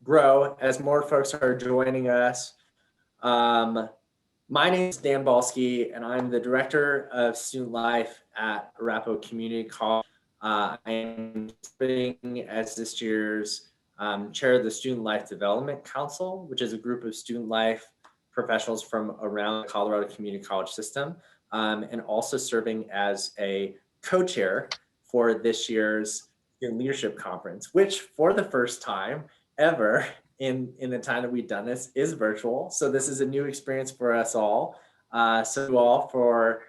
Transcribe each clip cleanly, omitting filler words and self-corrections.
grow as more folks are joining us. My name is Dan Balsky, and I'm the Director of Student Life at Arapahoe Community College. I am serving as this year's chair of the Student Life Development Council, which is a group of student life professionals from around the Colorado Community College system, and also serving as a co-chair for this year's Student Leadership Conference, which for the first time ever in the time that we've done this is virtual. So this is a new experience for us all. So you all for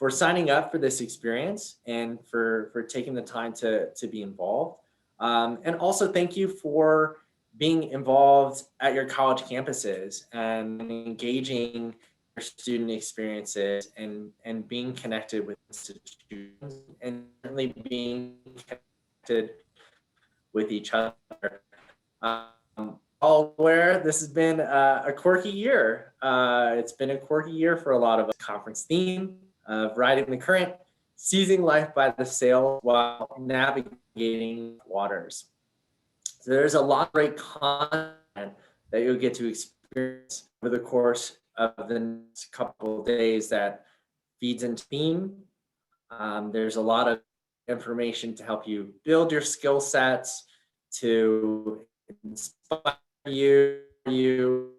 signing up for this experience and for taking the time to be involved. And also thank you for being involved at your college campuses and engaging your student experiences and being connected with institutions and certainly being connected with each other. All aware this has been a quirky year. It's been a quirky year for a lot of us. Conference theme of riding the current, seizing life by the sail while navigating waters. So there's a lot of great content that you'll get to experience over the course of the next couple of days that feeds into theme. There's a lot of information to help you build your skill sets, to inspire you to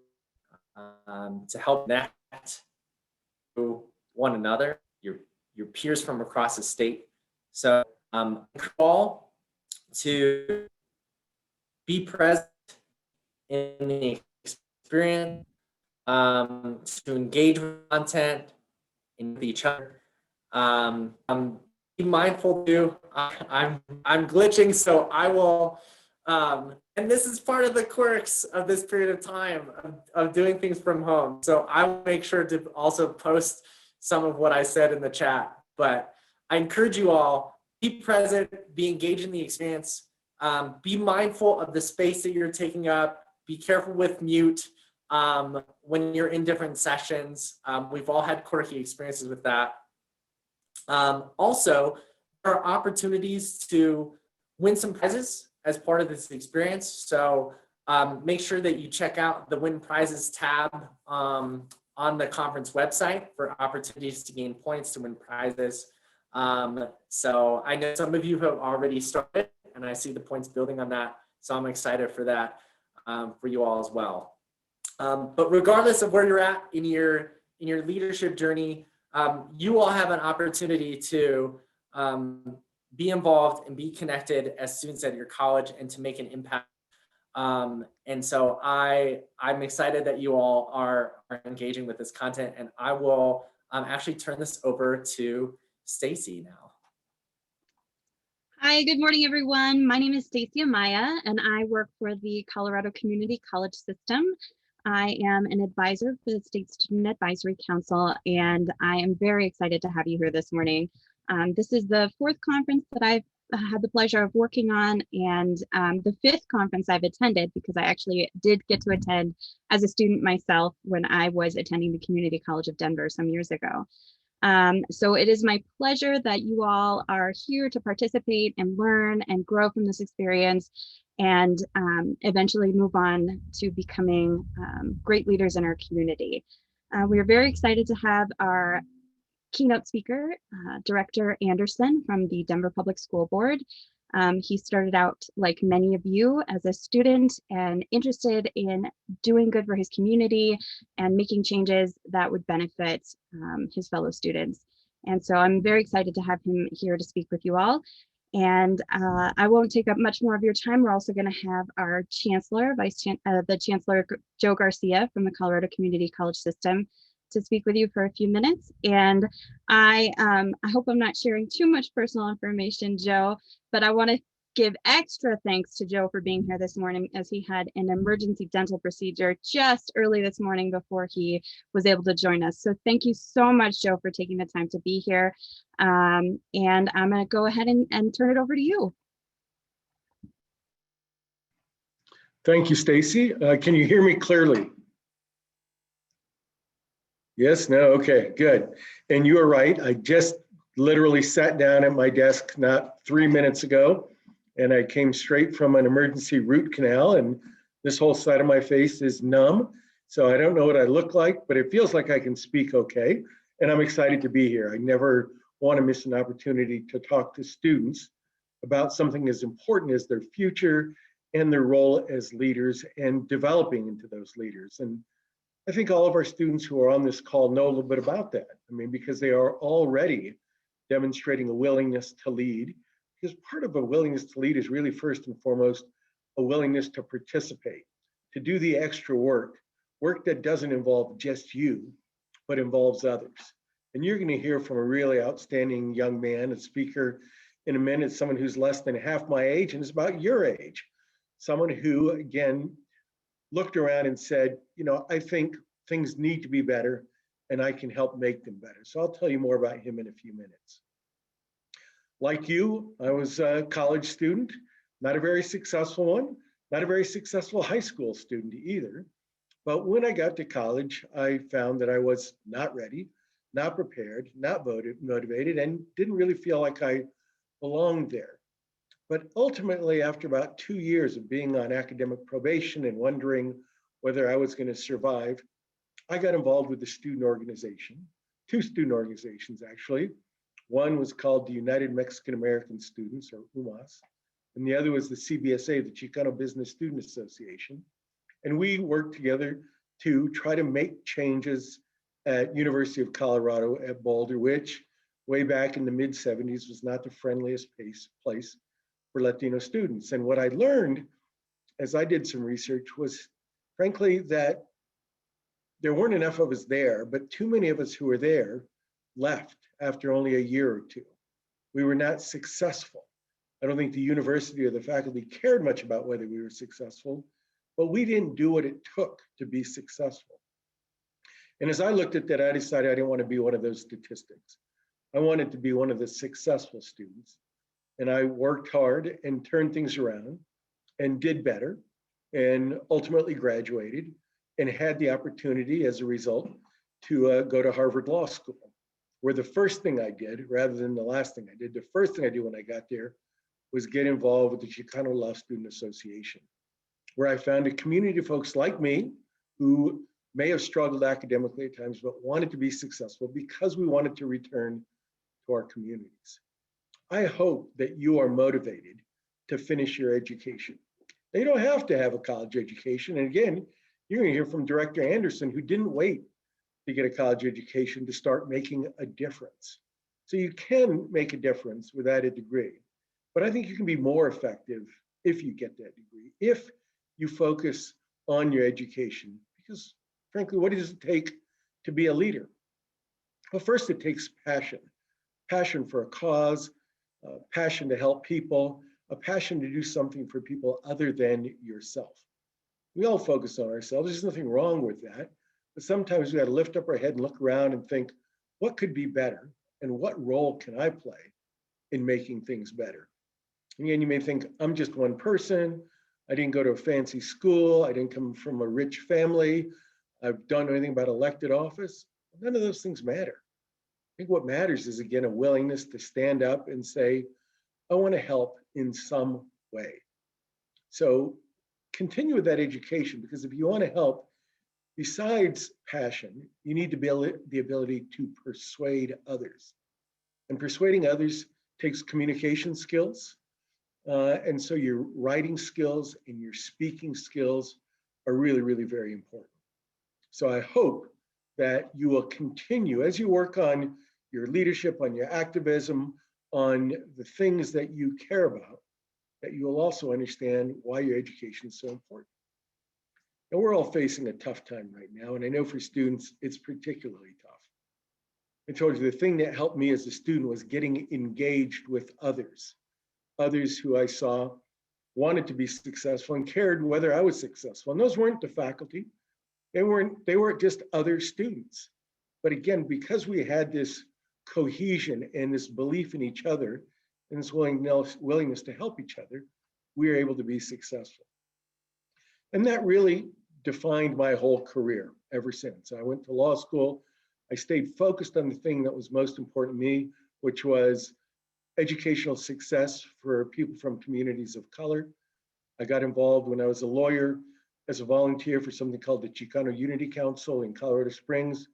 help connect to one another, your peers from across the state. So call to be present in the experience, to engage with content and with each other. Be mindful too. I'm glitching, so I will. And this is part of the quirks of this period of time of doing things from home. So I will make sure to also post some of what I said in the chat. But I encourage you all, be present, be engaged in the experience, be mindful of the space that you're taking up, be careful with mute when you're in different sessions. We've all had quirky experiences with that. Also, there are opportunities to win some prizes as part of this experience. So make sure that you check out the Win Prizes tab on the conference website for opportunities to gain points to win prizes. So I know some of you have already started, and I see the points building on that. So I'm excited for that for you all as well. But regardless of where you're at in your leadership journey, you all have an opportunity to be involved and be connected as students at your college and to make an impact. And so I'm excited that you all are engaging with this content, and I will actually turn this over to Stacy now. Hi, good morning, everyone. My name is Stacy Amaya, and I work for the Colorado Community College System. I am an advisor for the State Student Advisory Council, and I am very excited to have you here this morning. This is the fourth conference that I've had the pleasure of working on, and the fifth conference I've attended, because I actually did get to attend as a student myself when I was attending the Community College of Denver some years ago. So it is my pleasure that you all are here to participate and learn and grow from this experience, and eventually move on to becoming great leaders in our community. We are very excited to have our keynote speaker, Director Anderson from the Denver Public School Board. He started out, like many of you, as a student and interested in doing good for his community and making changes that would benefit his fellow students. And so I'm very excited to have him here to speak with you all. And I won't take up much more of your time. We're also going to have our Chancellor, the Chancellor Joe Garcia from the Colorado Community College System to speak with you for a few minutes. And I hope I'm not sharing too much personal information, Joe, but I want to give extra thanks to Joe for being here this morning, as he had an emergency dental procedure just early this morning before he was able to join us. So thank you so much, Joe, for taking the time to be here. And I'm going to go ahead and turn it over to you. Thank you, Stacy. Can you hear me clearly? Yes, no, okay, good. And you are right, I just literally sat down at my desk not 3 minutes ago, and I came straight from an emergency root canal, and This whole side of my face is numb, so I don't know what I look like, but it feels like I can speak okay. And I'm excited to be here. I never want to miss an opportunity to talk to students about something as important as their future and their role as leaders and developing into those leaders. And I think all of our students who are on this call know a little bit about that. I mean, because they are already demonstrating a willingness to lead, because part of a willingness to lead is really first and foremost a willingness to participate, to do the extra work, work that doesn't involve just you, but involves others. And you're going to hear from a really outstanding young man, a speaker in a minute, someone who's less than half my age and is about your age. Someone who, again, looked around and said, you know, I think things need to be better and I can help make them better. So I'll tell you more about him in a few minutes. Like you, I was a college student, not a very successful one, not a very successful high school student either. But when I got to college, I found that I was not ready, not prepared, not motivated, and didn't really feel like I belonged there. But ultimately, after about 2 years of being on academic probation and wondering whether I was going to survive, I got involved with the student organization, 2 student organizations actually. One was called the United Mexican American Students, or UMAS, and the other was the CBSA, the Chicano Business Student Association. And we worked together to try to make changes at University of Colorado at Boulder, which way back in the mid-70s was not the friendliest place for Latino students. And what I learned as I did some research was, frankly, that there weren't enough of us there, but too many of us who were there left after only a year or two. We were not successful. I don't think the university or the faculty cared much about whether we were successful, but we didn't do what it took to be successful. And as I looked at that, I decided I didn't want to be one of those statistics. I wanted to be one of the successful students. And I worked hard and turned things around and did better and ultimately graduated and had the opportunity as a result to go to Harvard Law School, where the first thing I did, rather than the last thing I did, the first thing I did when I got there was get involved with the Chicano Law Student Association, where I found a community of folks like me who may have struggled academically at times, but wanted to be successful because we wanted to return to our communities. I hope that you are motivated to finish your education. Now, you don't have to have a college education. And again, you're going to hear from Director Anderson, who didn't wait to get a college education to start making a difference. So you can make a difference without a degree. But I think you can be more effective if you get that degree, if you focus on your education. Because frankly, what does it take to be a leader? Well, first it takes passion, passion for a cause, passion to help people, a passion to do something for people other than yourself. We all focus on ourselves. There's nothing wrong with that. But sometimes we got to lift up our head and look around and think, what could be better? And what role can I play in making things better? Again, you may think, I'm just one person. I didn't go to a fancy school. I didn't come from a rich family. I don't know anything about elected office. None of those things matter. I think what matters is, again, a willingness to stand up and say, I want to help in some way. So continue with that education, because if you want to help, besides passion, you need to be the ability to persuade others. And persuading others takes communication skills. And so your writing skills and your speaking skills are really, really very important. So I hope that you will continue as you work on your leadership, on your activism, on the things that you care about, that you will also understand why your education is so important. And we're all facing a tough time right now, and I know for students, it's particularly tough. I told you the thing that helped me as a student was getting engaged with others who I saw wanted to be successful and cared whether I was successful. And those weren't the faculty. They weren't just other students. But again, because we had this cohesion and this belief in each other and this willingness to help each other, we were able to be successful. And that really defined my whole career ever since. I went to law school. I stayed focused on the thing that was most important to me, which was educational success for people from communities of color. I got involved when I was a lawyer as a volunteer for something called the Chicano Unity Council in Colorado Springs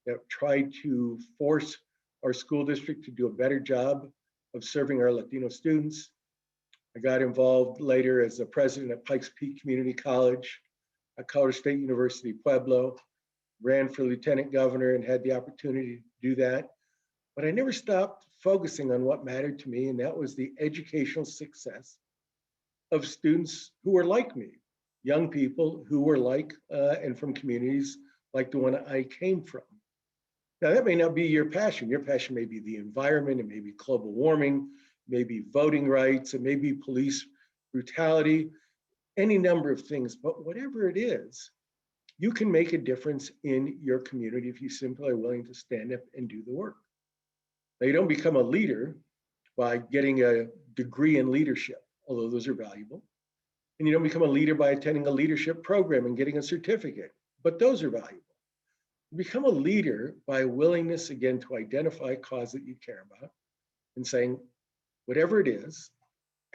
that tried to force our school district to do a better job of serving our Latino students. I got involved later as the president at Pikes Peak Community College at Colorado State University, Pueblo, ran for lieutenant governor and had the opportunity to do that. But I never stopped focusing on what mattered to me, and that was the educational success of students who were like me, young people who were like and from communities like the one I came from. Now, that may not be your passion. Your passion may be the environment, it may be global warming, maybe voting rights, it may be police brutality, any number of things. But whatever it is, you can make a difference in your community if you simply are willing to stand up and do the work. Now, you don't become a leader by getting a degree in leadership, although those are valuable. And you don't become a leader by attending a leadership program and getting a certificate, but those are valuable. You become a leader by a willingness, again, to identify a cause that you care about and saying, whatever it is,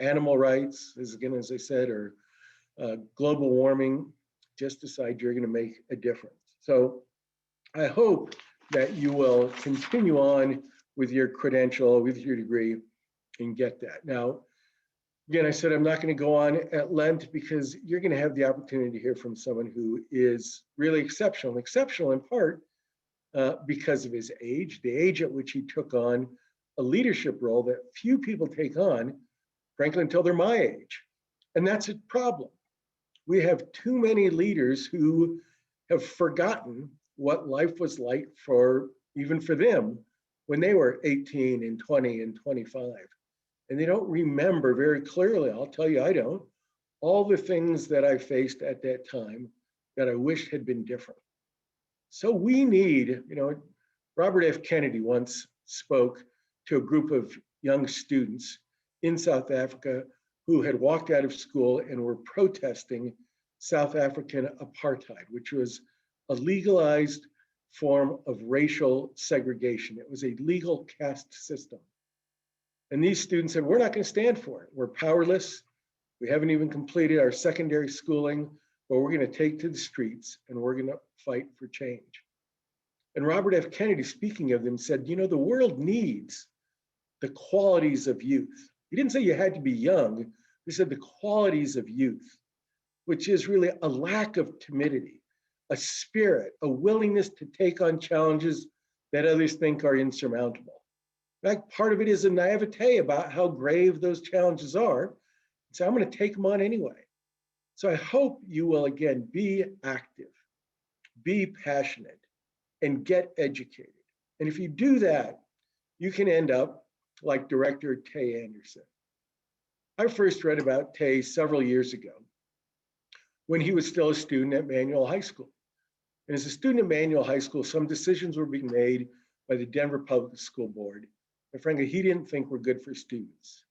animal rights, as I said, or global warming, just decide you're going to make a difference. So I hope that you will continue on with your credential, with your degree, and get that. Now, again, I said I'm not going to go on at length because you're going to have the opportunity to hear from someone who is really exceptional in part because of his age, the age at which he took on a leadership role that few people take on, frankly, until they're my age. And that's a problem. We have too many leaders who have forgotten what life was like even for them when they were 18 and 20 and 25. And they don't remember very clearly, I'll tell you I don't, all the things that I faced at that time that I wished had been different. So we need, Robert F. Kennedy once spoke to a group of young students in South Africa who had walked out of school and were protesting South African apartheid, which was a legalized form of racial segregation. It was a legal caste system. And these students said, we're not going to stand for it. We're powerless. We haven't even completed our secondary schooling, but we're going to take to the streets and we're going to fight for change. And Robert F. Kennedy, speaking of them, said, the world needs the qualities of youth. He didn't say you had to be young. He said the qualities of youth, which is really a lack of timidity, a spirit, a willingness to take on challenges that others think are insurmountable. In fact, part of it is a naivete about how grave those challenges are. So I'm going to take them on anyway. So I hope you will, again, be active, be passionate, and get educated. And if you do that, you can end up like Director Tay Anderson. I first read about Tay several years ago when he was still a student at Manual High School. And as a student at Manual High School, some decisions were being made by the Denver Public School Board that frankly he didn't think were good for students.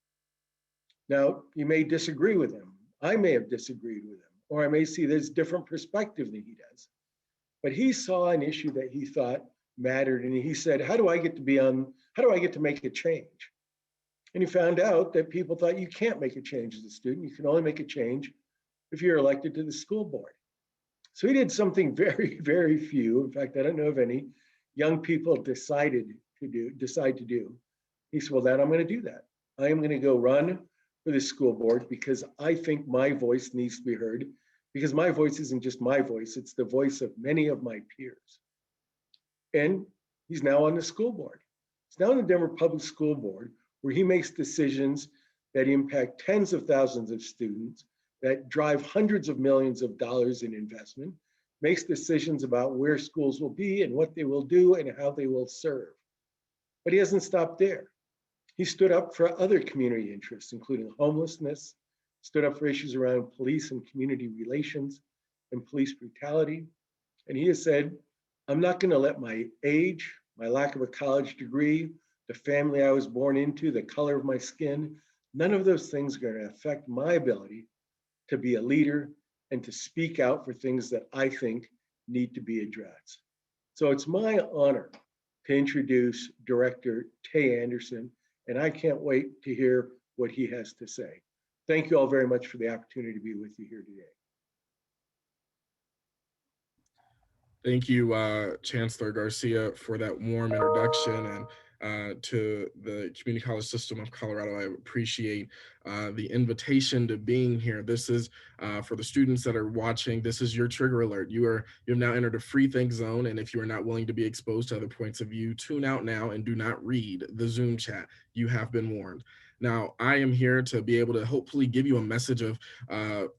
Now, you may disagree with him. I may have disagreed with him, or I may see there's a different perspective than he does. But he saw an issue that he thought mattered, and he said, how do I get to make a change? And he found out that people thought you can't make a change as a student. You can only make a change if you're elected to the school board. So he did something very, very few, in fact, I don't know of any, young people decide to do. He said, well, then I'm going to do that. I am going to go run for the school board because I think my voice needs to be heard, because my voice isn't just my voice, it's the voice of many of my peers. And he's now on the school board. He's now on the Denver Public School Board, where he makes decisions that impact tens of thousands of students, that drive hundreds of millions of dollars in investment, makes decisions about where schools will be and what they will do and how they will serve. But he hasn't stopped there. He stood up for other community interests, including homelessness, stood up for issues around police and community relations and police brutality. And he has said, I'm not going to let my age, my lack of a college degree, the family I was born into, the color of my skin, none of those things are going to affect my ability to be a leader and to speak out for things that I think need to be addressed. So it's my honor to introduce Director Tay Anderson, and I can't wait to hear what he has to say. Thank you all very much for the opportunity to be with you here today. Thank you, Chancellor Garcia, for that warm introduction, and to the Community College System of Colorado. I appreciate the invitation to being here. This is for the students that are watching. This is your trigger alert. You've now entered a free think zone, and if you are not willing to be exposed to other points of view, tune out now and do not read the Zoom chat. You have been warned. Now, I am here to be able to hopefully give you a message of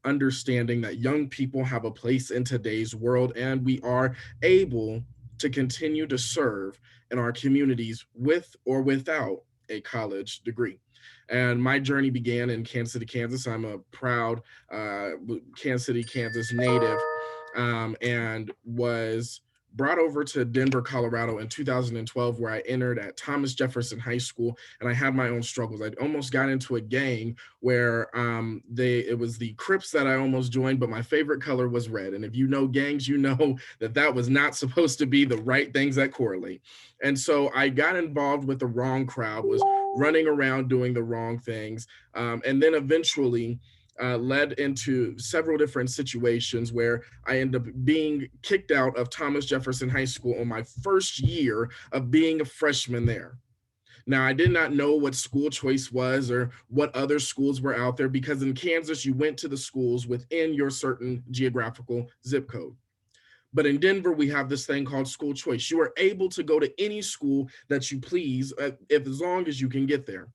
understanding that young people have a place in today's world, and we are able to continue to serve in our communities with or without a college degree. And my journey began in Kansas City, Kansas. I'm a proud Kansas City, Kansas native, and was brought over to Denver, Colorado in 2012, where I entered at Thomas Jefferson High School, and I had my own struggles. I almost got into a gang where it was the Crips that I almost joined, but my favorite color was red. And if you know gangs, you know that that was not supposed to be the right things that correlate. And so I got involved with the wrong crowd, was running around doing the wrong things, and then eventually led into several different situations where I ended up being kicked out of Thomas Jefferson High School on my first year of being a freshman there. Now, I did not know what school choice was or what other schools were out there, because in Kansas, you went to the schools within your certain geographical zip code. But in Denver, we have this thing called school choice. You are able to go to any school that you please, as long as you can get there.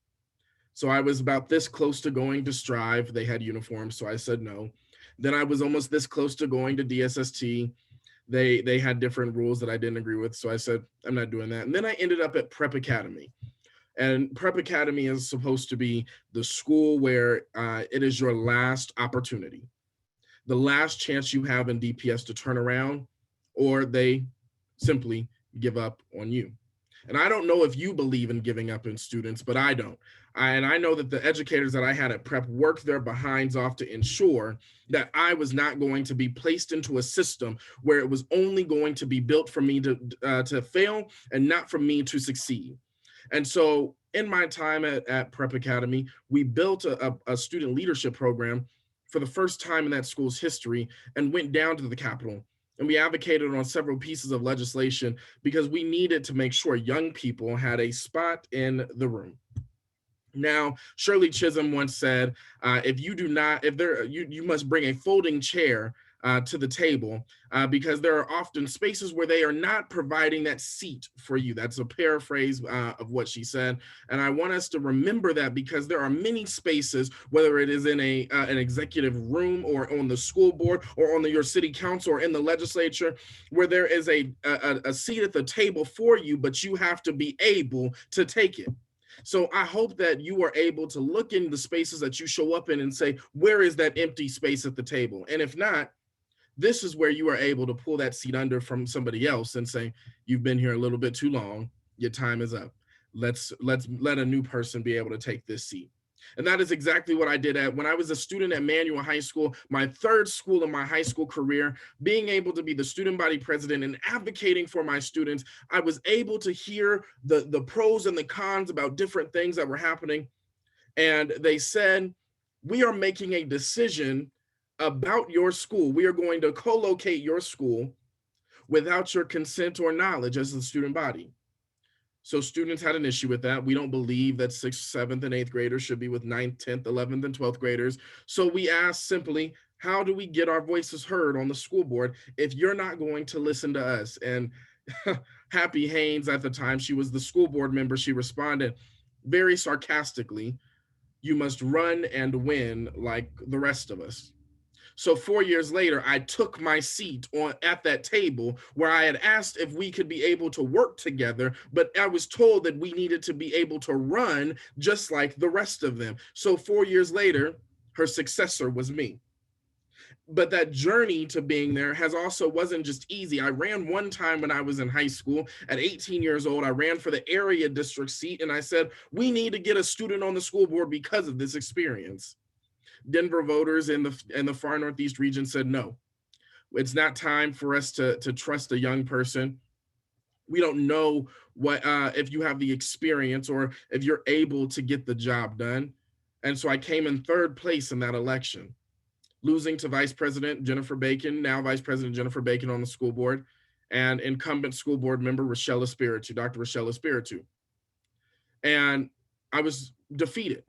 So I was about this close to going to Strive. They had uniforms, so I said no. Then I was almost this close to going to DSST. They had different rules that I didn't agree with, so I said, I'm not doing that. And then I ended up at Prep Academy. And Prep Academy is supposed to be the school where it is your last opportunity, the last chance you have in DPS to turn around, or they simply give up on you. And I don't know if you believe in giving up in students, but I don't. And I know that the educators that I had at Prep worked their behinds off to ensure that I was not going to be placed into a system where it was only going to be built for me to fail and not for me to succeed. And so in my time at Prep Academy, we built a student leadership program for the first time in that school's history and went down to the Capitol. And we advocated on several pieces of legislation because we needed to make sure young people had a spot in the room. Now, Shirley Chisholm once said, you must bring a folding chair to the table because there are often spaces where they are not providing that seat for you. That's a paraphrase of what she said. And I want us to remember that, because there are many spaces, whether it is in an executive room or on the school board or on your city council or in the legislature, where there is a seat at the table for you, but you have to be able to take it. So I hope that you are able to look in the spaces that you show up in and say, where is that empty space at the table? And if not, this is where you are able to pull that seat under from somebody else and say, you've been here a little bit too long. Your time is up. Let's let a new person be able to take this seat. And that is exactly what I did when I was a student at Manual High School, my third school in my high school career. Being able to be the student body president and advocating for my students, I was able to hear the pros and the cons about different things that were happening. And they said, we are making a decision about your school. We are going to co-locate your school without your consent or knowledge as the student body. So students had an issue with that. We don't believe that 6th, 7th, and 8th graders should be with 9th, 10th, 11th, and 12th graders. So we asked simply, how do we get our voices heard on the school board if you're not going to listen to us? And Happy Haynes, at the time, she was the school board member, she responded very sarcastically, you must run and win like the rest of us. So 4 years later, I took my seat at that table where I had asked if we could be able to work together, but I was told that we needed to be able to run just like the rest of them. So 4 years later, her successor was me. But that journey to being there wasn't just easy. I ran one time when I was in high school at 18 years old. I ran for the area district seat, and I said, we need to get a student on the school board because of this experience. Denver voters in the far Northeast region said, no, it's not time for us to trust a young person. We don't know what if you have the experience or if you're able to get the job done. And so I came in third place in that election, losing to Vice President Jennifer Bacon, now Vice President Jennifer Bacon on the school board. and incumbent school board member Rochelle Espiritu, Dr. Rochelle Espiritu. And I was defeated.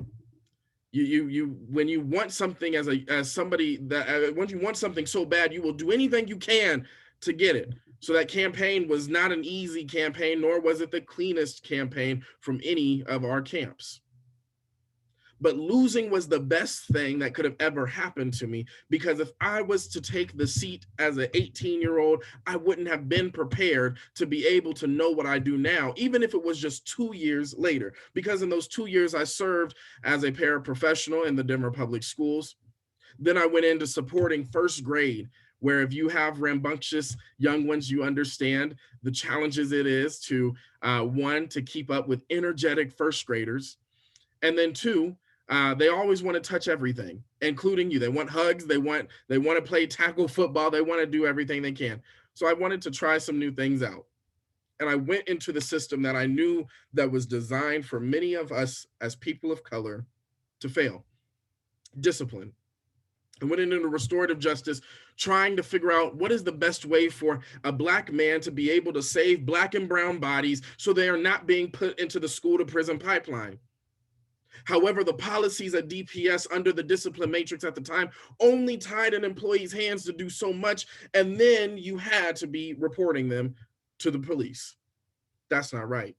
When you want something as somebody that when you want something so bad, you will do anything you can to get it. So that campaign was not an easy campaign, nor was it the cleanest campaign from any of our camps. But losing was the best thing that could have ever happened to me, because if I was to take the seat as an 18-year-old, I wouldn't have been prepared to be able to know what I do now, even if it was just 2 years later. Because in those 2 years, I served as a paraprofessional in the Denver Public Schools. Then I went into supporting first grade, where if you have rambunctious young ones, you understand the challenges it is to, one, to keep up with energetic first graders, and then two, they always want to touch everything, including you. They want hugs. They want to play tackle football. They want to do everything they can. So I wanted to try some new things out. And I went into the system that I knew that was designed for many of us as people of color to fail: discipline. I went into restorative justice, trying to figure out what is the best way for a Black man to be able to save Black and brown bodies so they are not being put into the school to prison pipeline. However, the policies at DPS under the discipline matrix at the time only tied an employee's hands to do so much, and then you had to be reporting them to the police. That's not right.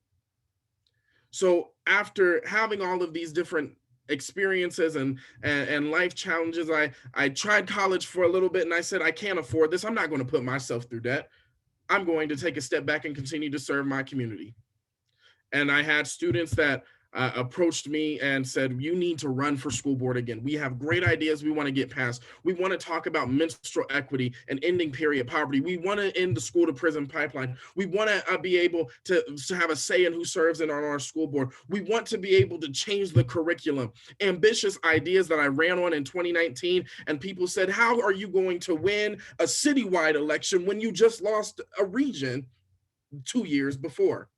So after having all of these different experiences and life challenges, I tried college for a little bit, and I said, I can't afford this. I'm not going to put myself through that. I'm going to take a step back and continue to serve my community. And I had students that approached me and said, you need to run for school board again. We have great ideas we want to get past. We want to talk about menstrual equity and ending period poverty. We want to end the school to prison pipeline. We want to be able to have a say in who serves on our school board. We want to be able to change the curriculum. Ambitious ideas that I ran on in 2019, and people said, how are you going to win a citywide election when you just lost a region 2 years before?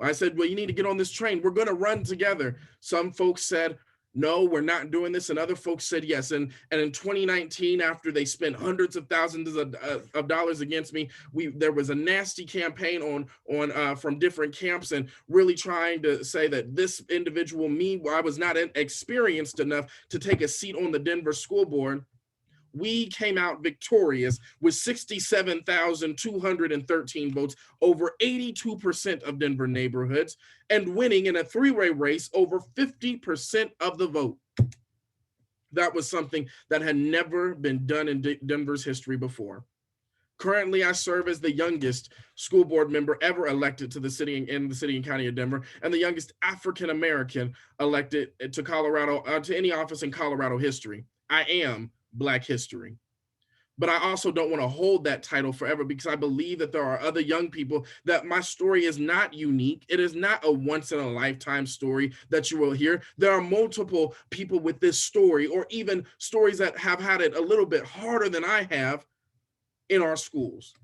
I said, well, you need to get on this train. We're going to run together. Some folks said, no, we're not doing this. And other folks said yes. And in 2019, after they spent hundreds of thousands of dollars against me, there was a nasty campaign on from different camps, and really trying to say that this individual, me, I was not experienced enough to take a seat on the Denver school board. We came out victorious with 67,213 votes, over 82% of Denver neighborhoods, and winning in a three-way race over 50% of the vote. That was something that had never been done in Denver's history before. Currently, I serve as the youngest school board member ever elected to the city and county of Denver, and the youngest African-American elected to Colorado, to any office in Colorado history. I am Black history. But I also don't want to hold that title forever, because I believe that there are other young people that my story is not unique. It is not a once in a lifetime story that you will hear. There are multiple people with this story, or even stories that have had it a little bit harder than I have in our schools.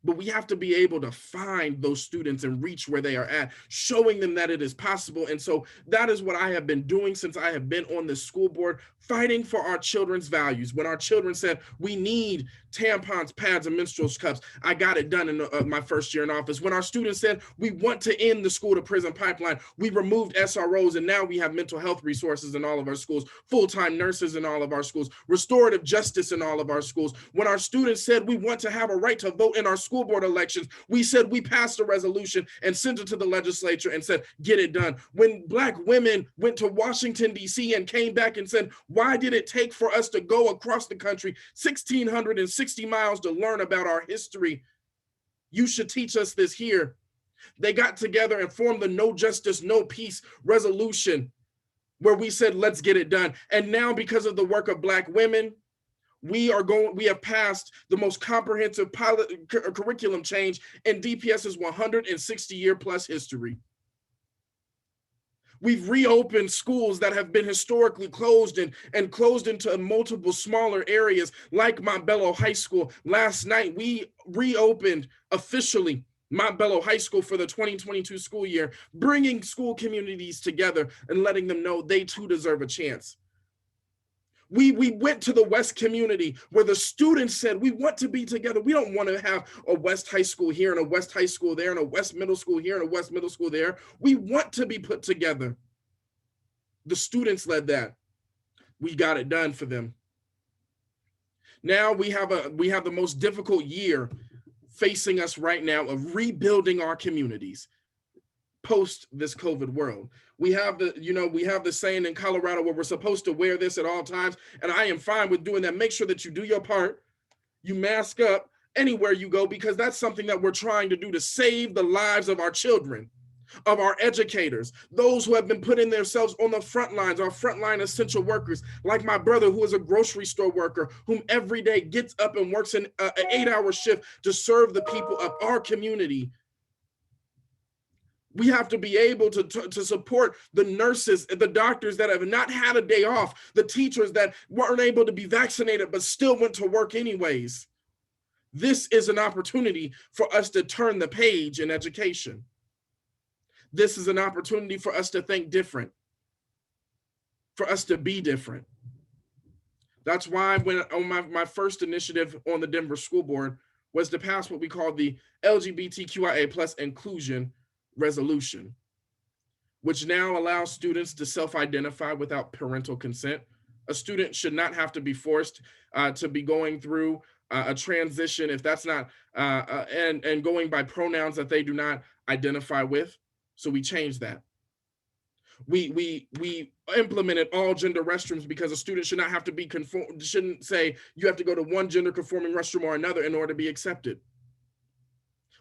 But we have to be able to find those students and reach where they are at, showing them that it is possible. And so that is what I have been doing since I have been on the school board, fighting for our children's values. When our children said, we need tampons, pads, and menstrual cups, I got it done in my first year in office. When our students said, we want to end the school to prison pipeline, we removed SROs, and now we have mental health resources in all of our schools, full-time nurses in all of our schools, restorative justice in all of our schools. When our students said, we want to have a right to vote in our school board elections, we said, we passed a resolution and sent it to the legislature and said, get it done. When Black women went to Washington, D.C. and came back and said, why did it take for us to go across the country 1,660 miles to learn about our history? You should teach us this here. They got together and formed the No Justice, No Peace resolution, where we said, let's get it done. And now, because of the work of Black women, we have passed the most comprehensive curriculum change in DPS's 160-year plus history. We've reopened schools that have been historically closed and closed into multiple smaller areas, like Montbello High School. Last night, we reopened officially Montbello High School for the 2022 school year, bringing school communities together and letting them know they too deserve a chance. We went to the West community where the students said, we want to be together. We don't want to have a West high school here and a West high school there and a West middle school here and a West middle school there. We want to be put together. The students led that. We got it done for them. Now we have the most difficult year facing us right now of rebuilding our communities post this COVID world. We have the saying in Colorado where we're supposed to wear this at all times, and I am fine with doing that. Make sure that you do your part. You mask up anywhere you go, because that's something that we're trying to do to save the lives of our children, of our educators, those who have been putting themselves on the front lines, our frontline essential workers, like my brother who is a grocery store worker, whom every day gets up and works an 8-hour shift to serve the people of our community. We have to be able to support the nurses, the doctors that have not had a day off, the teachers that weren't able to be vaccinated but still went to work anyways. This is an opportunity for us to turn the page in education. This is an opportunity for us to think different, for us to be different. That's why when on my first initiative on the Denver School Board was to pass what we call the LGBTQIA+ inclusion resolution, which now allows students to self-identify without parental consent. A student should not have to be forced to be going through a transition if that's not, and going by pronouns that they do not identify with. So we changed that. We implemented all gender restrooms because a student should not have to be shouldn't say you have to go to one gender conforming restroom or another in order to be accepted.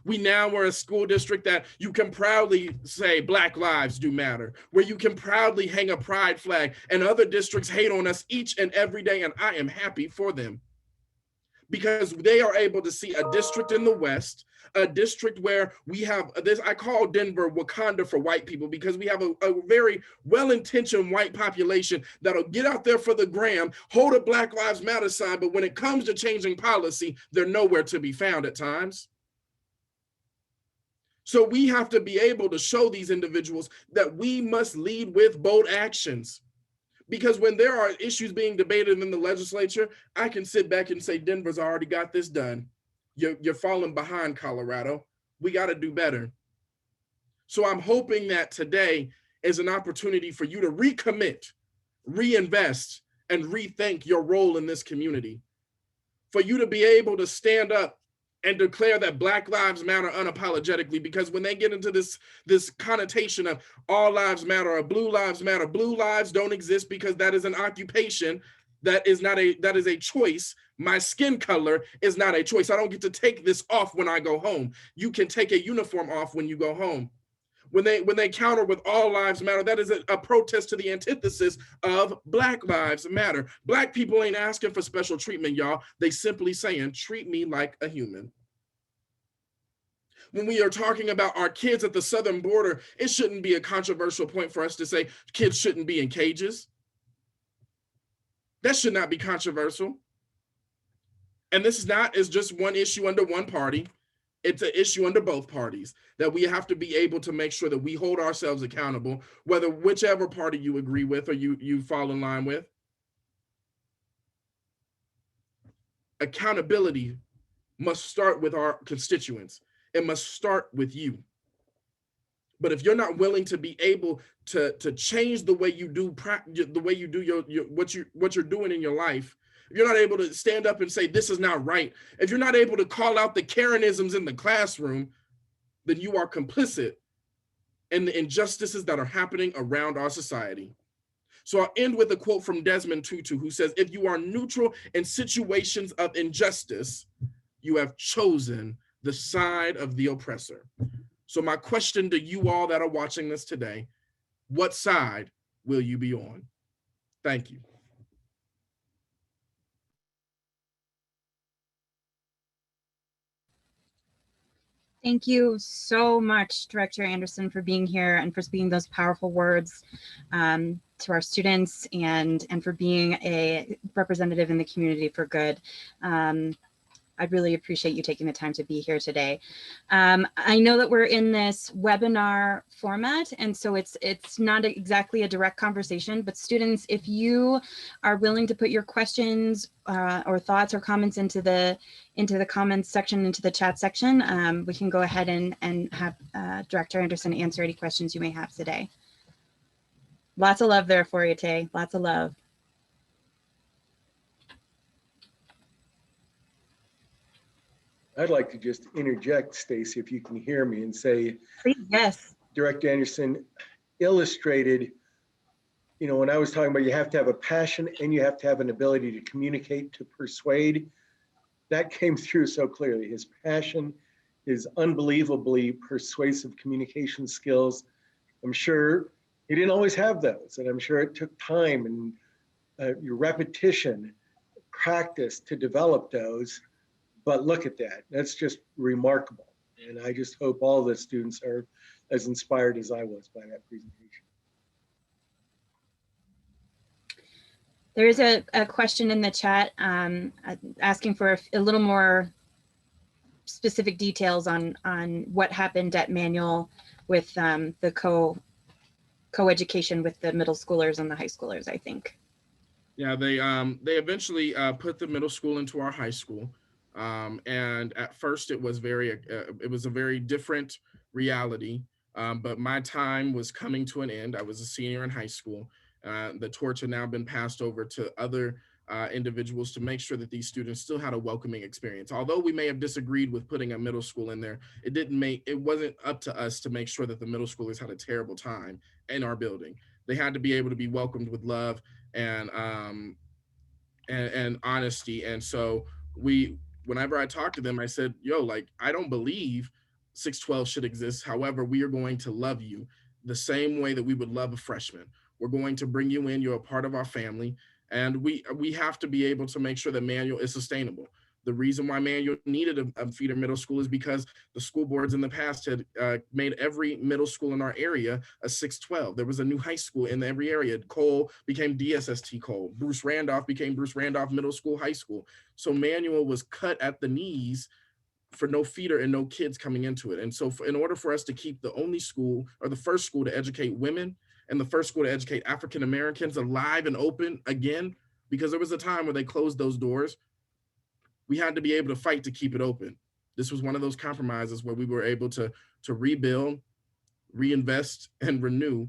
We now are a school district that you can proudly say Black lives do matter, where you can proudly hang a pride flag, and other districts hate on us each and every day, and I am happy for them. Because they are able to see a district in the West, a district where we have this, I call Denver Wakanda for white people, because we have a very well-intentioned white population that'll get out there for the gram, hold a Black Lives Matter sign, but when it comes to changing policy, they're nowhere to be found at times. So we have to be able to show these individuals that we must lead with bold actions. Because when there are issues being debated in the legislature, I can sit back and say, Denver's already got this done. You're falling behind, Colorado. We got to do better. So I'm hoping that today is an opportunity for you to recommit, reinvest, and rethink your role in this community. For you to be able to stand up and declare that Black Lives Matter unapologetically, because when they get into this connotation of all lives matter or blue lives matter, blue lives don't exist because that is an occupation. That is a choice. My skin color is not a choice. I don't get to take this off when I go home. You can take a uniform off when you go home. When they counter with all lives matter, that is a protest to the antithesis of Black Lives Matter. Black people ain't asking for special treatment, y'all. They simply saying, treat me like a human. When we are talking about our kids at the southern border, it shouldn't be a controversial point for us to say kids shouldn't be in cages. That should not be controversial. And this is just one issue under one party. It's an issue under both parties that we have to be able to make sure that we hold ourselves accountable, whether whichever party you agree with or you fall in line with. Accountability must start with our constituents. It must start with you. But if you're not willing to be able to change the way you do what you're doing in your life, if you're not able to stand up and say, this is not right, if you're not able to call out the Karenisms in the classroom, then you are complicit in the injustices that are happening around our society. So I'll end with a quote from Desmond Tutu, who says, if you are neutral in situations of injustice, you have chosen the side of the oppressor. So my question to you all that are watching this today, what side will you be on? Thank you. Thank you so much, Director Anderson, for being here and for speaking those powerful words to our students and for being a representative in the community for good. I'd really appreciate you taking the time to be here today. I know that we're in this webinar format, and so it's not exactly a direct conversation, but students, if you are willing to put your questions or thoughts or comments into the comments section, into the chat section, we can go ahead and have Director Anderson answer any questions you may have today. Lots of love there for you, Tay. Lots of love. I'd like to just interject, Stacy, if you can hear me, and say, Please, yes. Director Anderson illustrated, you know, when I was talking about you have to have a passion and you have to have an ability to communicate, to persuade, that came through so clearly. His passion, his unbelievably persuasive communication skills. I'm sure he didn't always have those, and I'm sure it took time and your repetition, practice to develop those. But look at that. That's just remarkable. And I just hope all the students are as inspired as I was by that presentation. There is a question in the chat asking for a little more specific details on what happened at Manual with the co-education with the middle schoolers and the high schoolers, I think. Yeah, they eventually put the middle school into our high school. And at first it was a very different reality. But my time was coming to an end. I was a senior in high school. The torch had now been passed over to other individuals to make sure that these students still had a welcoming experience. Although we may have disagreed with putting a middle school in there, it wasn't up to us to make sure that the middle schoolers had a terrible time in our building. They had to be able to be welcomed with love and honesty. And so whenever I talked to them, I said, yo, like, I don't believe 612 should exist. However, we are going to love you the same way that we would love a freshman. We're going to bring you in. You're a part of our family. And we have to be able to make sure that Manual is sustainable. The reason why Manual needed a feeder middle school is because the school boards in the past had made every middle school in our area a 612. There was a new high school in every area. Cole became DSST Cole. Bruce Randolph became Bruce Randolph Middle School High School. So Manual was cut at the knees for no feeder and no kids coming into it. And so in order for us to keep the only school or the first school to educate women and the first school to educate African Americans alive and open again, because there was a time where they closed those doors, we had to be able to fight to keep it open. This was one of those compromises where we were able to rebuild, reinvest, and renew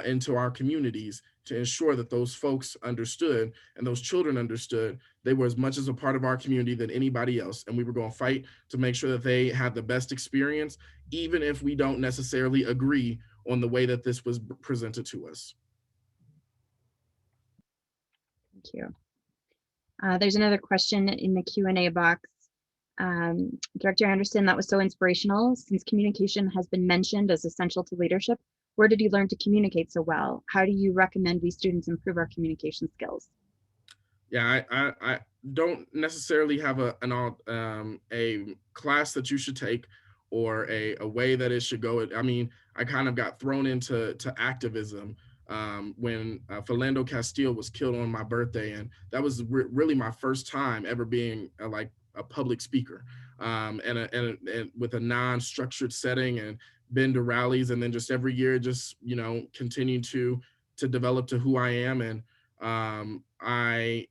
into our communities to ensure that those folks understood and those children understood they were as much as a part of our community than anybody else. And we were going to fight to make sure that they had the best experience, even if we don't necessarily agree on the way that this was presented to us. Thank you. There's another question in the Q&A box. Director Anderson, that was so inspirational. Since communication has been mentioned as essential to leadership, where did you learn to communicate so well? How do you recommend we students improve our communication skills? Yeah, I don't necessarily have a class that you should take or a way that it should go. I mean, I kind of got thrown into activism when Philando Castile was killed on my birthday, and that was really my first time ever being like a public speaker, and with a non-structured setting, and been to rallies, and then just every year just continue to develop to who I am. And I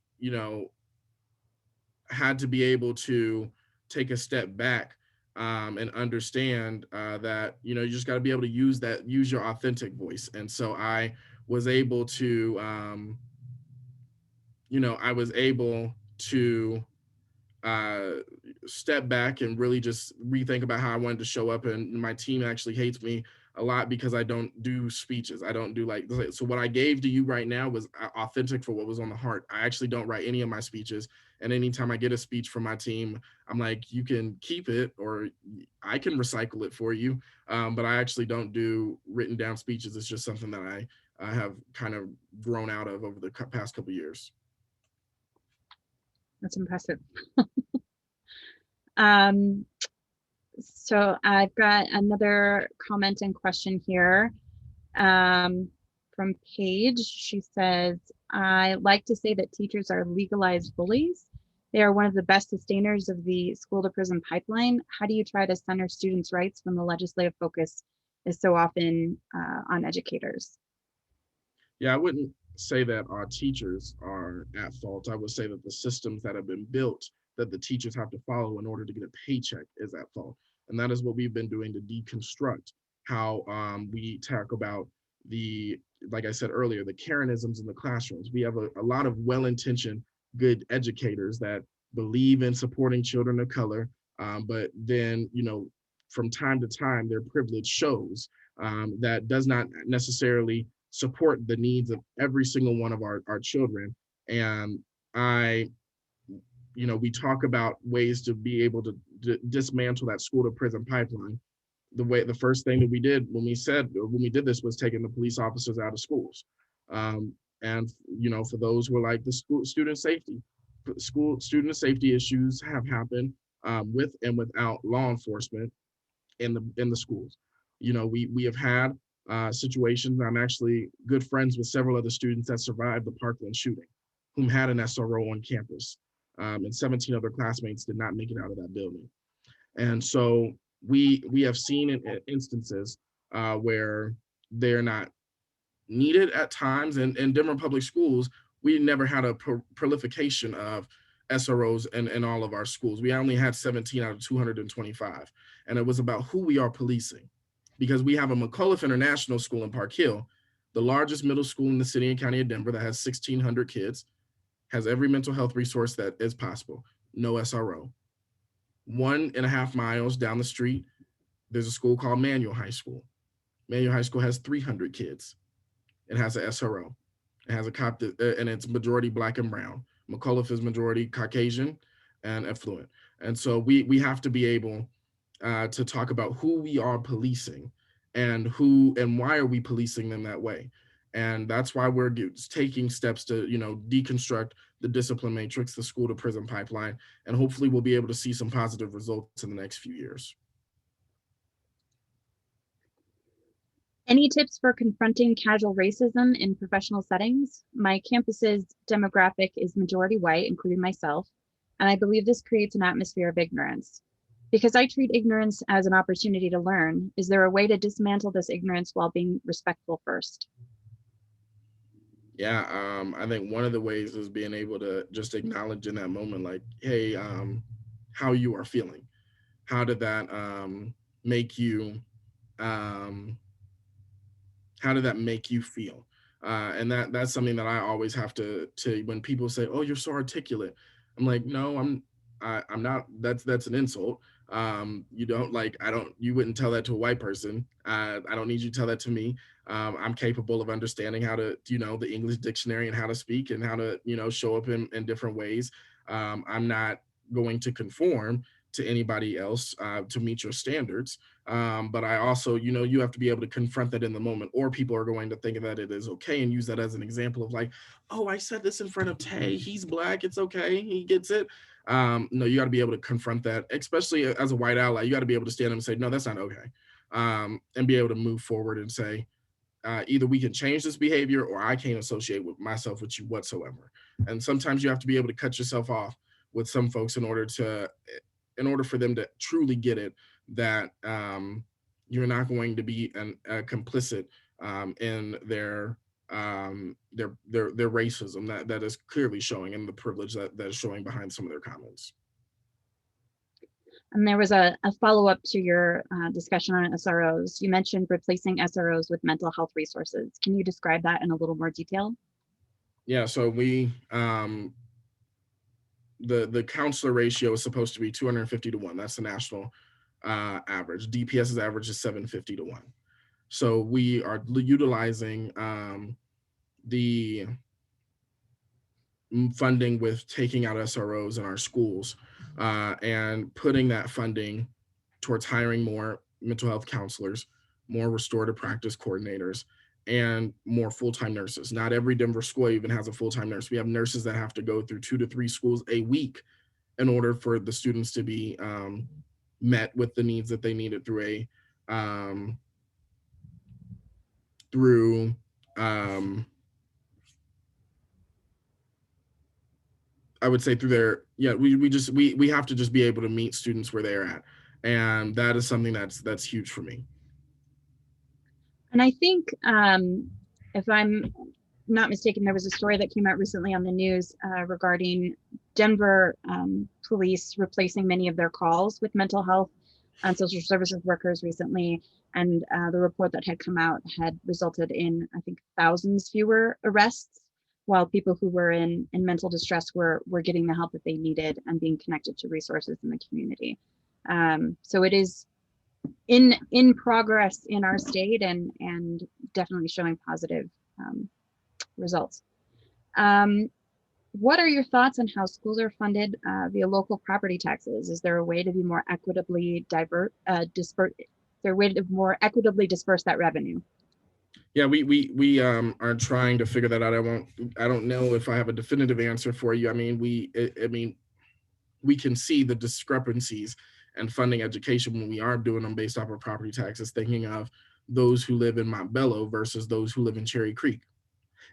had to be able to take a step back and understand that you just got to be able to use your authentic voice. And so I was able to step back and really just rethink about how I wanted to show up. And my team actually hates me a lot because I don't do speeches. I don't do so what I gave to you right now was authentic for what was on the heart. I actually don't write any of my speeches. And anytime I get a speech from my team, I'm like, you can keep it or I can recycle it for you. But I actually don't do written down speeches. It's just something that I have kind of grown out of over the past couple of years. That's impressive. So I've got another comment and question here from Paige. She says, I like to say that teachers are legalized bullies. They are one of the best sustainers of the school to prison pipeline. How do you try to center students' rights when the legislative focus is so often on educators? Yeah, I wouldn't say that our teachers are at fault. I would say that the systems that have been built that the teachers have to follow in order to get a paycheck is at fault. And that is what we've been doing to deconstruct how we talk about the, like I said earlier, the Karenisms in the classrooms. We have a lot of well-intentioned, good educators that believe in supporting children of color, but then, from time to time, their privilege shows that does not necessarily support the needs of every single one of our children. And I, we talk about ways to be able to dismantle that school to prison pipeline. The first thing that we did when we did this was taking the police officers out of schools. And for those who are like the student safety issues have happened with and without law enforcement in the schools. We have had situations. I'm actually good friends with several of the students that survived the Parkland shooting, whom had an SRO on campus, and 17 other classmates did not make it out of that building. And so we have seen instances where they're not needed at times. And in Denver public schools, we never had a proliferation of SROs in all of our schools. We only had 17 out of 225. And it was about who we are policing. Because we have a McCullough International School in Park Hill, the largest middle school in the city and county of Denver that has 1,600 kids, has every mental health resource that is possible, no SRO. 1.5 miles down the street, there's a school called Manual High School. Manual High School has 300 kids. It has an SRO. It has a cop and it's majority Black and brown. McCullough is majority Caucasian and affluent. And so we have to be able to talk about who we are policing and why are we policing them that way. And that's why we're taking steps to, deconstruct the discipline matrix, the school to prison pipeline, and hopefully we'll be able to see some positive results in the next few years. Any tips for confronting casual racism in professional settings? My campus's demographic is majority white, including myself, and I believe this creates an atmosphere of ignorance. Because I treat ignorance as an opportunity to learn, is there a way to dismantle this ignorance while being respectful first? Yeah, I think one of the ways is being able to just acknowledge in that moment, like, hey, how you are feeling. How did that make you? How did that make you feel? And that's something that I always have to when people say, "Oh, you're so articulate," I'm like, "No, I'm not. That's an insult. You don't like. I don't. You wouldn't tell that to a white person. I don't need you to tell that to me. I'm capable of understanding how to, the English dictionary and how to speak and how to, show up in different ways. I'm not going to conform to anybody else to meet your standards. But I also, you have to be able to confront that in the moment, or people are going to think that it is okay and use that as an example of like, oh, I said this in front of Tay. He's Black. It's okay. He gets it. No, you got to be able to confront that, especially as a white ally. You got to be able to stand up and say, no, that's not okay. And be able to move forward and say, either we can change this behavior or I can't associate with myself with you whatsoever. And sometimes you have to be able to cut yourself off with some folks in order for them to truly get it that you're not going to be complicit in their racism that is clearly showing, and the privilege that is showing behind some of their comments. And there was a follow-up to your discussion on SROs. You mentioned replacing SROs with mental health resources. Can you describe that in a little more detail? Yeah, so we the counselor ratio is supposed to be 250 to 1. That's the national average. DPS's average is 750 to 1. So we are utilizing the funding with taking out SROs in our schools and putting that funding towards hiring more mental health counselors, more restorative practice coordinators, and more full-time nurses. Not every Denver school even has a full-time nurse. We have nurses that have to go through 2 to 3 schools a week in order for the students to be met with the needs that they needed through I would say through their, yeah, we have to just be able to meet students where they're at. And that is something that's huge for me. And I think, if I'm not mistaken, there was a story that came out recently on the news regarding Denver police replacing many of their calls with mental health and social services workers recently. And the report that had come out had resulted in, I think, thousands fewer arrests, while people who were in mental distress were getting the help that they needed and being connected to resources in the community. So it is in progress in our state, and definitely showing positive results. What are your thoughts on how schools are funded via local property taxes? Is there a way to be more equitably disperse that revenue? Yeah, we are trying to figure that out. I don't know if I have a definitive answer for you. I mean, we can see the discrepancies and funding education when we are doing them based off of property taxes, thinking of those who live in Montbello versus those who live in Cherry Creek,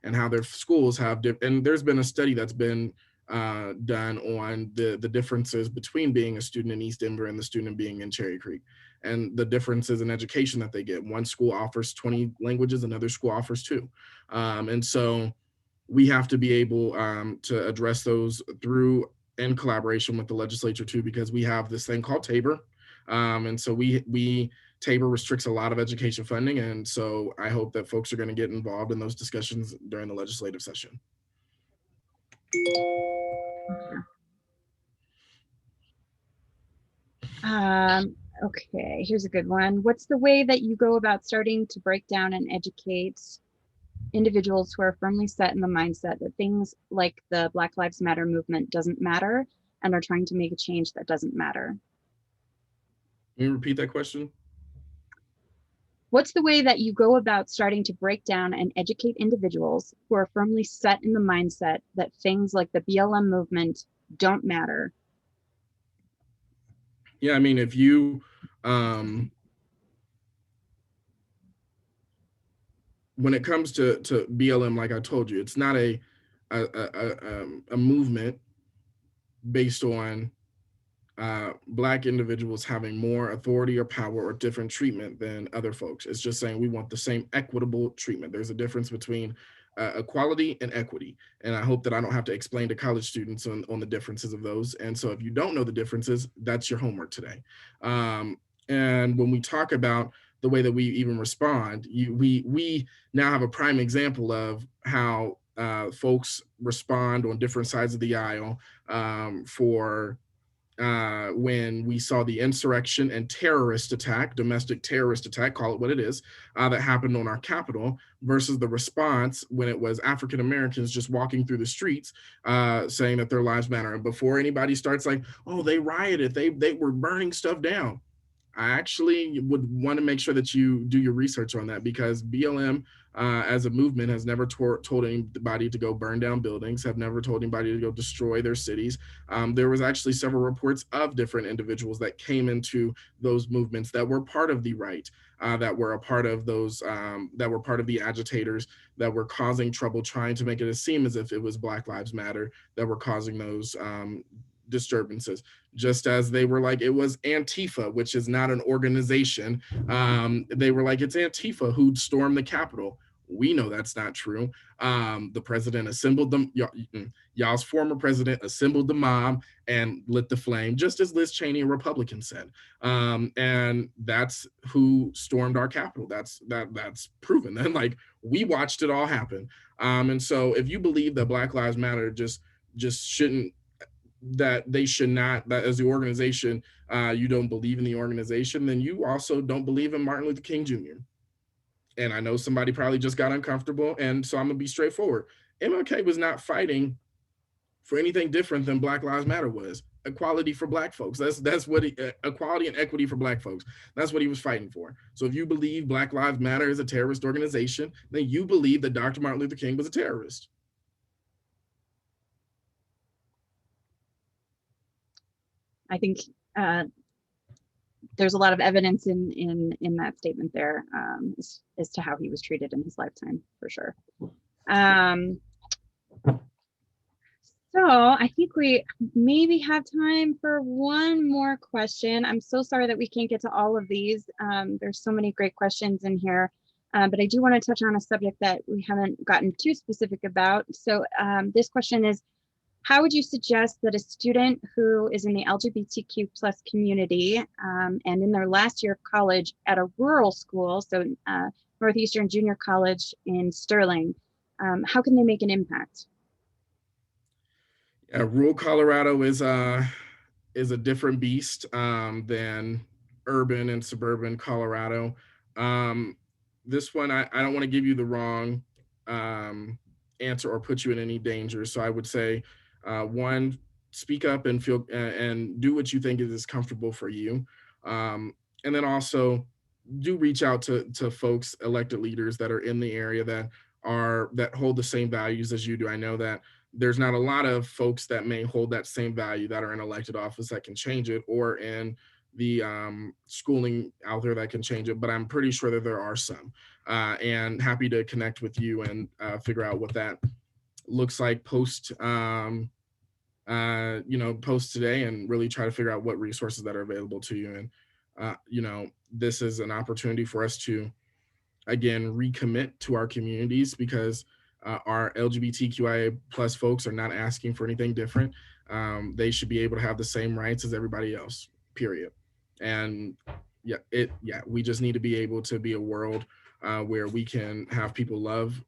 and how their schools have and there's been a study that's been done on the differences between being a student in East Denver and the student being in Cherry Creek, and the differences in education that they get. One school offers 20 languages, another school offers 2. And so we have to be able to address those through in collaboration with the legislature too, because we have this thing called Tabor. And so Tabor restricts a lot of education funding. And so I hope that folks are going to get involved in those discussions during the legislative session. Okay, here's a good one. What's the way that you go about starting to break down and educate individuals who are firmly set in the mindset that things like the Black Lives Matter movement doesn't matter and are trying to make a change that doesn't matter? Can you repeat that question? What's the way that you go about starting to break down and educate individuals who are firmly set in the mindset that things like the BLM movement don't matter? Yeah, I mean, if you when it comes to BLM, like I told you, it's not a movement based on Black individuals having more authority or power or different treatment than other folks. It's just saying we want the same equitable treatment. There's a difference between equality and equity. And I hope that I don't have to explain to college students on the differences of those. And so if you don't know the differences, that's your homework today. And when we talk about the way that we even respond, we now have a prime example of how folks respond on different sides of the aisle for when we saw the insurrection and terrorist attack, domestic terrorist attack, call it what it is, that happened on our Capitol, versus the response when it was African Americans just walking through the streets saying that their lives matter. And before anybody starts like, oh, they rioted, they were burning stuff down, I actually would want to make sure that you do your research on that, because BLM as a movement has never told anybody to go burn down buildings, have never told anybody to go destroy their cities. There was actually several reports of different individuals that came into those movements that were part of the right, that were a part of those, that were part of the agitators that were causing trouble, trying to make it seem as if it was Black Lives Matter that were causing those disturbances, just as they were like it was Antifa, which is not an organization. They were like it's Antifa who stormed the Capitol. We know that's not true. The president assembled them. Y'all's former president assembled the mob and lit the flame, just as Liz Cheney, a Republican, said. And that's who stormed our Capitol. That's proven. Then, like, we watched it all happen. And so, if you believe that Black Lives Matter just shouldn't, that they should not, that as the organization, you don't believe in the organization, then you also don't believe in Martin Luther King Jr. And I know somebody probably just got uncomfortable, and so I'm gonna be straightforward. MLK was not fighting for anything different than Black Lives Matter was. Equality for Black folks. That's what equality and equity for Black folks. That's what he was fighting for. So if you believe Black Lives Matter is a terrorist organization, then you believe that Dr. Martin Luther King was a terrorist. I think there's a lot of evidence in that statement there as to how he was treated in his lifetime, for sure. So I think we maybe have time for one more question. I'm so sorry that we can't get to all of these. There's so many great questions in here, but I do want to touch on a subject that we haven't gotten too specific about. So this question is, how would you suggest that a student who is in the LGBTQ plus community and in their last year of college at a rural school, so Northeastern Junior College in Sterling, how can they make an impact? Rural Colorado is a different beast than urban and suburban Colorado. This one, I don't want to give you the wrong answer or put you in any danger. So I would say, one, speak up and feel and do what you think is comfortable for you, and then also do reach out to folks, elected leaders that are in the area that hold the same values as you do. I know that there's not a lot of folks that may hold that same value that are in elected office that can change it, or in the schooling out there that can change it, but I'm pretty sure that there are some, and happy to connect with you and figure out what that looks like post post today, and really try to figure out what resources that are available to you. And this is an opportunity for us to again recommit to our communities, because our LGBTQIA plus folks are not asking for anything different. They should be able to have the same rights as everybody else, period. And we just need to be able to be a world where we can have people love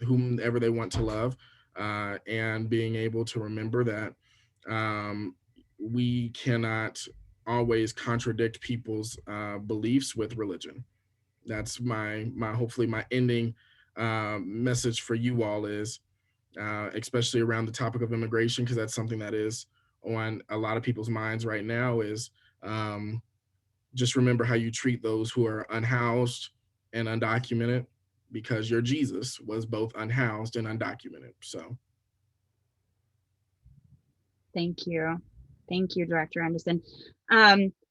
whomever they want to love, and being able to remember that we cannot always contradict people's beliefs with religion. That's my hopefully my ending message for you all is, especially around the topic of immigration, because that's something that is on a lot of people's minds right now, is just remember how you treat those who are unhoused and undocumented, because your Jesus was both unhoused and undocumented. So Thank you. Thank you, Director Anderson.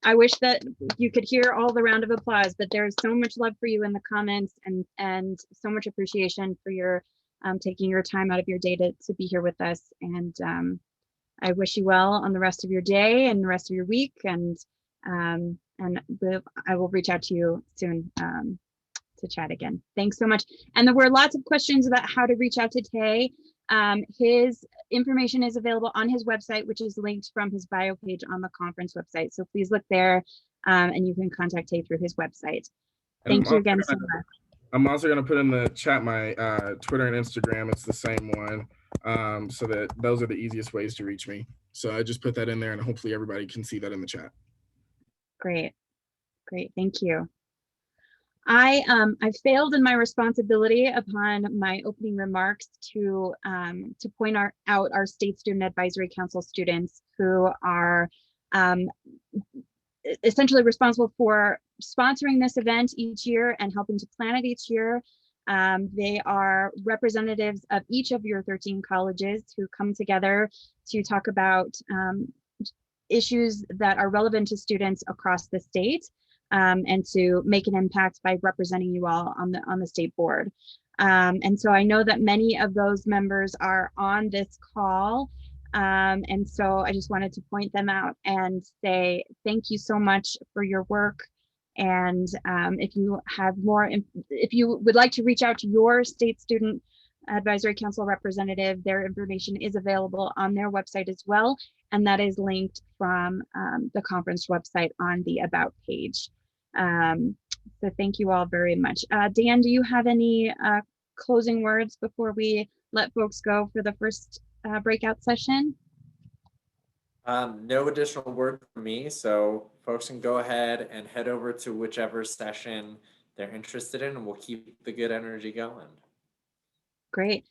I wish that you could hear all the round of applause, but there's so much love for you in the comments, and so much appreciation for your taking your time out of your day to be here with us. And I wish you well on the rest of your day and the rest of your week. And I will reach out to you soon to chat again. Thanks so much. And there were lots of questions about how to reach out to Tay. His information is available on his website, which is linked from his bio page on the conference website. So please look there, and you can contact Tay through his website. Thank you again so much. I'm also going to put in the chat my Twitter and Instagram. It's the same one, so that those are the easiest ways to reach me. So I just put that in there, and hopefully everybody can see that in the chat. Great. Thank you. I failed in my responsibility upon my opening remarks to point out our State Student Advisory Council students who are essentially responsible for sponsoring this event each year and helping to plan it each year. They are representatives of each of your 13 colleges who come together to talk about issues that are relevant to students across the state, and to make an impact by representing you all on the state board. And so I know that many of those members are on this call. And so I just wanted to point them out and say thank you so much for your work. And if you have more, if you would like to reach out to your State Student Advisory Council representative, their information is available on their website as well. And that is linked from the conference website on the About page. So thank you all very much. Dan, do you have any closing words before we let folks go for the first breakout session? No additional word from me, so folks can go ahead and head over to whichever session they're interested in, and we'll keep the good energy going. Great.